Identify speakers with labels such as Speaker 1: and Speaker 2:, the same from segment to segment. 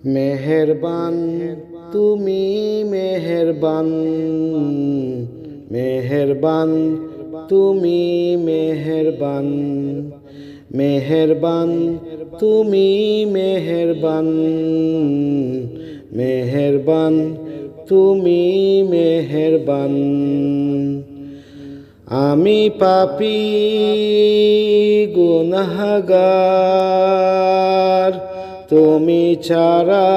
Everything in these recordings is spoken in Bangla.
Speaker 1: মেহেরবান তুমি মেহেরবান, মেহেরবান তুমি মেহেরবান, মেহেরবান তুমি মেহেরবান, মেহেরবান তুমি মেহেরবান। আমি পাপী গুনাহগার, তুমি ছাড়া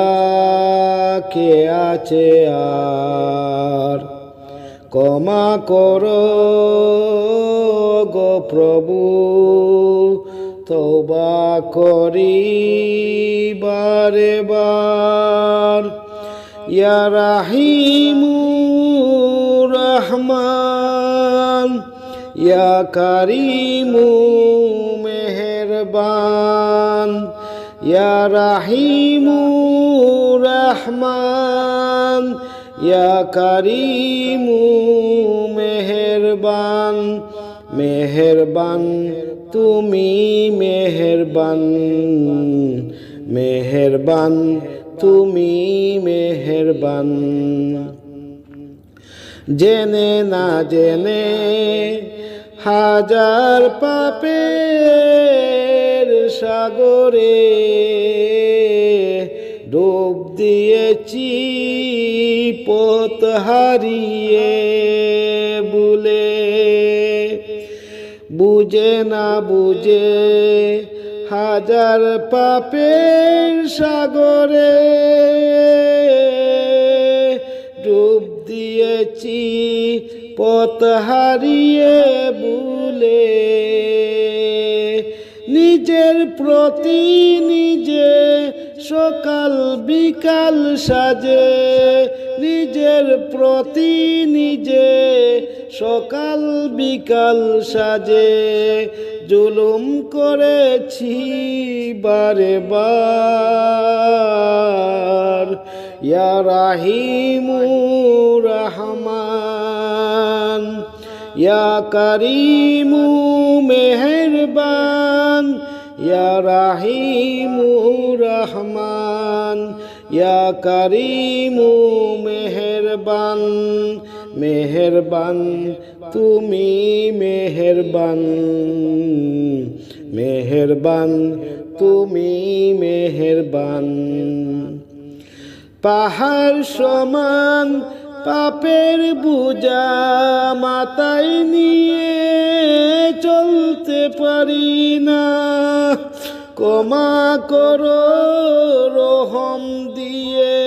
Speaker 1: কে আছে আর? ক্ষমা করো গো প্রভু, তওবা করি বারে বার। ইয়া রাহিমু রহমান, ইয়া কারিমু মেহেরবান, ইয়া রাহিমু রহমান, ইয়া কারিমু মেহেরবান। মেহেরবান তুমি মেহেরবান, মেহেরবান তুমি মেহেরবান। জেনে না জেনে হাজার পাপের সাগরে ডুব দিয়েছি পথ হারিয়ে ভুলে। বুঝে না বুঝে হাজার পাপের সাগরে ডুব দিয়েছি পথ হারিয়ে ভুলে। নিজের প্রতি নিজে সকাল বিকাল সাজে, নিজের প্রতি নিজে সকাল বিকাল সাজে জুলুম করেছি বারে বার। ইয়া রাহিমু রহমান, ইয়া কারিমু মেহেরবান, ইয়া রাহিমু রহমান, ইয়া কারিমু মেহেরবান। মেহেরবান তুমি মেহেরবান, মেহেরবান তুমি মেহেরবান। পাহাড় সমান পাপের বোঝা মাথায় নিয়ে চলতে পারি না, ক্ষমা করো রহম দিয়ে।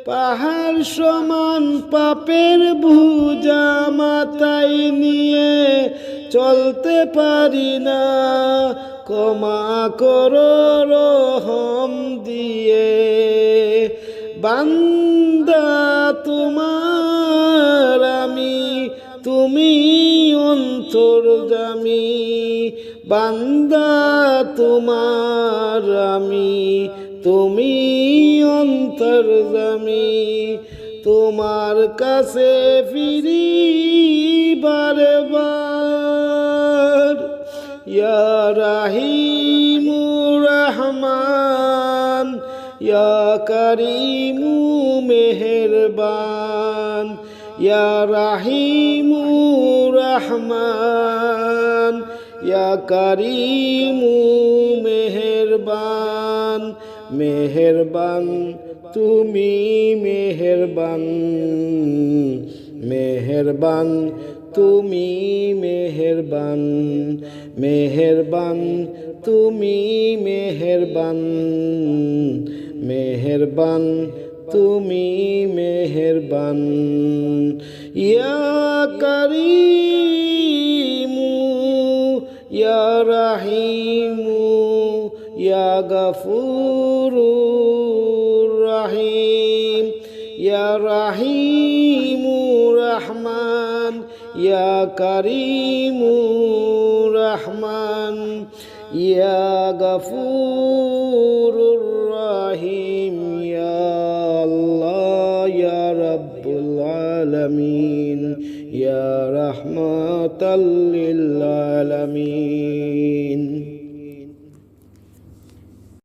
Speaker 1: পাহাড় সমান পাপের বোঝা মাথায় নিয়ে চলতে পারি না, ক্ষমা করো রহম দিয়ে। বান্দা তোমার আমি, তুমি অন্তর্যামী। বান্দা তোমার আমি, তুমি অন্তর্যামী। তোমার কাছে ফিরি বারে বার। ইয়া রাহিমু রহমান, ইয়া কারিমু মেহেরবান, ইয়া রাহিমু রহমান, ইয়া কারিমু মেহেরবান। মেহেরবান তুমি মেহেরবান, মেহেরবান তুমি মেহেরবান, মেহেরবান তুমি মেহেরবান, মেহেরবান তুমি মেহেরবান। ইয়া কারিমু ইয়া রাহিমু ইয়া গফুরুর রহিম, ইয়া রাহিমু রহমান, ইয়া কারিমু রহমান, ইয়া গফুরুর রহিম। ইয়া আল্লাহ ইয়া রব্বুল আলামিন, ইয়া রাহমাতাল লিল আলামিন।